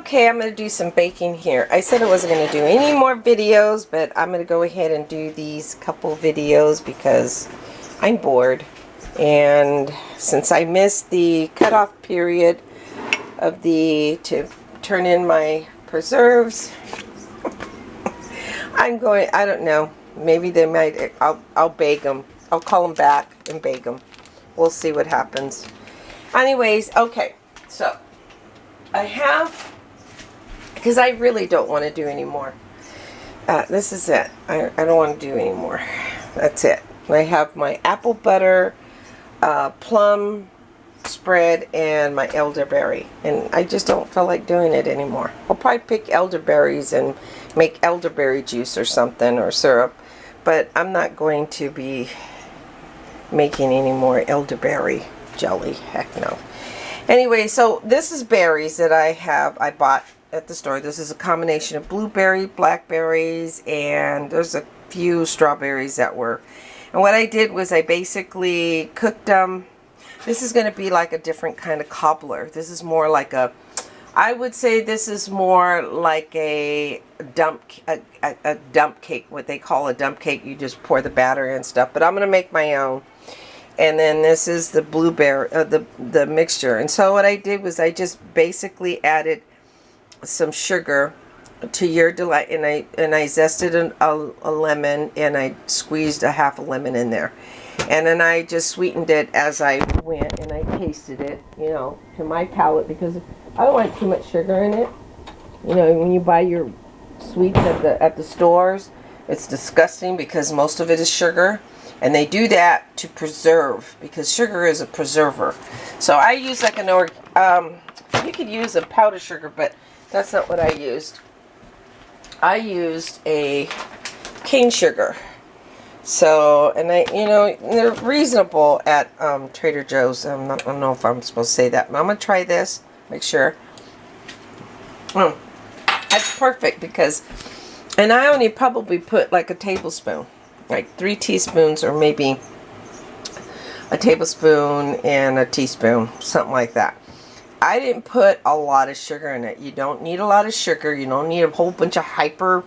Okay, I'm going to do some baking here. I said I wasn't going to do any more videos, but I'm going to go ahead and do these couple videos because I'm bored. And since I missed the cutoff period of to turn in my preserves, I don't know, maybe they might, I'll bake them. I'll call them back and bake them. We'll see what happens. Anyways, okay, so I have, because I really don't want to do anymore. This is it. I don't want to do anymore. That's it. I have my apple butter, plum spread, and my elderberry. And I just don't feel like doing it anymore. I'll probably pick elderberries and make elderberry juice or something, or syrup. But I'm not going to be making any more elderberry jelly. Heck no. Anyway, so this is berries that I bought at the store. This is a combination of blueberry, blackberries, and there's a few strawberries that were. And what I did was I basically cooked them. This is going to be like a different kind of cobbler. This is more like a, I would say this is more like a dump cake, what they call a dump cake. You just pour the batter and stuff. But I'm going to make my own. And then this is the blueberry, the mixture. And so what I did was I just basically added some sugar to your delight, and I zested a lemon, and I squeezed a half a lemon in there. And then I just sweetened it as I went, and I tasted it, you know, to my palate, because I don't want too much sugar in it. You know, when you buy your sweets at the stores, it's disgusting because most of it is sugar. And they do that to preserve, because sugar is a preserver. So I use like you could use a powdered sugar, but that's not what I used. I used a cane sugar. So, and they're reasonable at Trader Joe's. I don't know if I'm supposed to say that, but I'm going to try this, make sure. That's perfect because, and I only probably put like a tablespoon. Like 3 teaspoons, or maybe a tablespoon and a teaspoon, something like that. I didn't put a lot of sugar in it. You don't need a lot of sugar. You don't need a whole bunch of hyper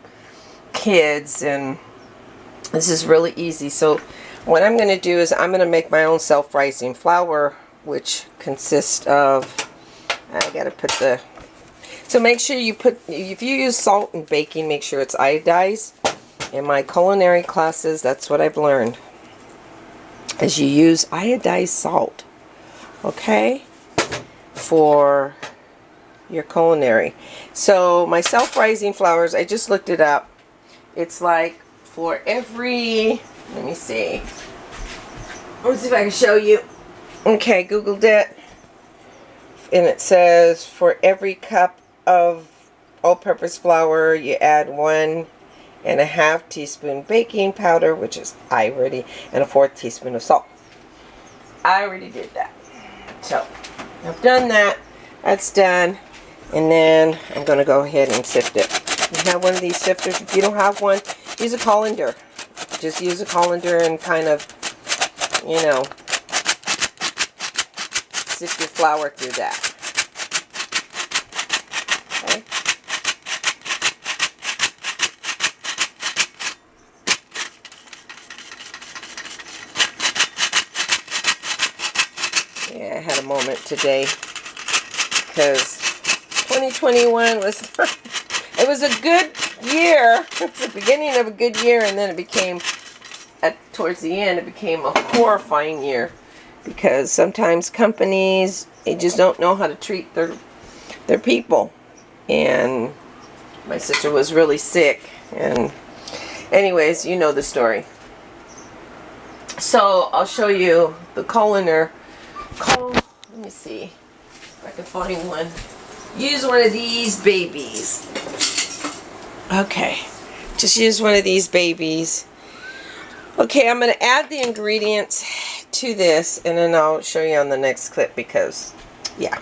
kids, and this is really easy. So what I'm going to do is I'm going to make my own self-rising flour, which consists of, I got to put the, so make sure you put, if you use salt in baking, make sure it's iodized. In my culinary classes, that's what I've learned, is you use iodized salt, okay, for your culinary. So my self-rising flours, I just looked it up. It's like for every, let me see. Let's see if I can show you. Okay, Googled it. And it says for every cup of all-purpose flour, you add 1.5 teaspoon baking powder, which is and a 1/4 teaspoon of salt. I already did that. So I've done that. That's done. And then I'm going to go ahead and sift it. You have one of these sifters. If you don't have one, use a colander. Just use a colander and kind of, you know, sift your flour through that. Okay. Yeah, I had a moment today because 2021 was, it was a good year. It was the beginning of a good year, and then it became, towards the end, it became a horrifying year because sometimes companies, they just don't know how to treat their people. And my sister was really sick, and anyways, you know the story. So I'll show you the colander. Let me see if I can find one. Use one of these babies. Okay, just use one of these babies. Okay, I'm going to add the ingredients to this, and then I'll show you on the next clip because, yeah,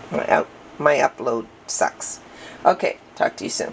my upload sucks. Okay, talk to you soon.